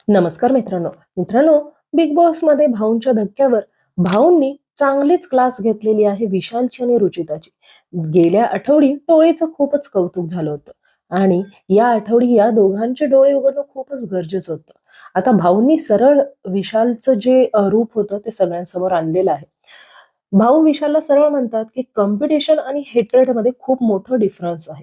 नमस्कार मित्रांनो. मित्रांनो, बिग बॉस मध्ये भाऊंच्या धक्क्यावर भाऊंनी चांगलीच क्लास घेतलेली आहे विशालची आणि रुचिताची. गेल्या आठवडी टोळीचं खूपच कौतुक झालं होतं आणि या आठवडी या दोघांचे डोळे उघडणं खूपच गरजेचं होतं. आता भाऊंनी सरळ विशालचं जे रूप होतं ते सगळ्यांसमोर आणलेलं आहे. भाऊ विशालला सरळ म्हणतात, की कॉम्पिटिशन आणि हेट्रेडमध्ये खूप मोठं डिफरन्स आहे.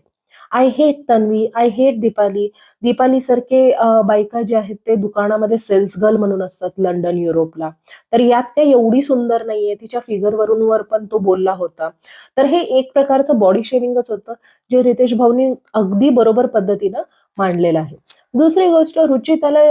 I hate Tanvi, I hate Deepali. दीपालीसारखे बायका जे आहेत ते दुकानामध्ये सेल्स गर्ल म्हणून असतात लंडन, युरोपला. तर यात काही एवढी सुंदर नाहीये. तिच्या फिगरवरून वर पण तो बोलला होता. तर हे एक प्रकारचं बॉडी शेमिंगच होतं, जे रितेश भाऊनी अगदी बरोबर पद्धतीनं मांडलेलं आहे. दुसरी गोष्ट रुचिताला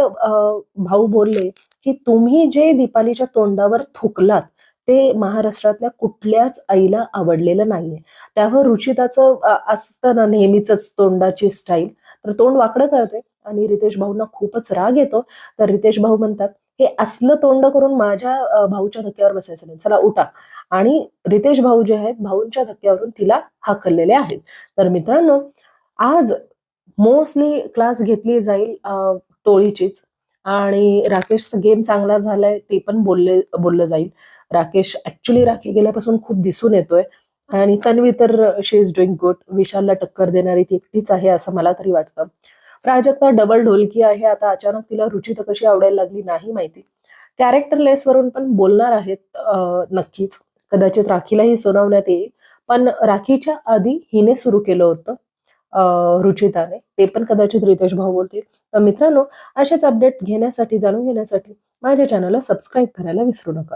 भाऊ बोलले, की तुम्ही जे दीपालीच्या तोंडावर थुंकलात, ते महाराष्ट्रातल्या कुठल्याच आईला आवडलेलं नाहीये. त्यावर रुचिताचं असतं ना नेहमीचंच तोंडाची स्टाईल, तर तोंड वाकडं करते आणि रितेश भाऊंना खूपच राग येतो. तर रितेश भाऊ म्हणतात, "हे असलं तोंड करून माझ्या भाऊच्या धक्क्यावर बसायचं नाही. चला उठा." आणि रितेश भाऊ जे आहेत, भाऊंच्या धक्क्यावरून तिला हाकललेले आहेत. तर मित्रांनो, आज मोस्टली क्लास घेतली जाईल टोळीचीच आणि राकेशचा गेम चांगला झालाय ते पण बोललं जाईल. राकेश ॲक्चुअली राखी गेल्यापासून खूप दिसून येतोय आणि तन्वी तर शी इज डुइंग गुड. विशालला टक्कर देणारी ती एकटीच आहे असं मला तरी वाटतं. प्राजक्ता डबल ढोलकी आहे. आता अचानक तिला रुचिता कशी आवडायला लागली नाही माहिती. कॅरेक्टर लेसवरून पण बोलणार आहेत नक्कीच. कदाचित राखीलाही सुनावण्यात येईल. पण राखीच्या आधी हिने सुरू केलं होतं रुचिताने. ते पण कदाचित रितेश भाऊ बोलतील. तर मित्रांनो, असेच अपडेट घेण्यासाठी, जाणून घेण्यासाठी माझ्या चॅनलला सबस्क्राईब करायला विसरू नका.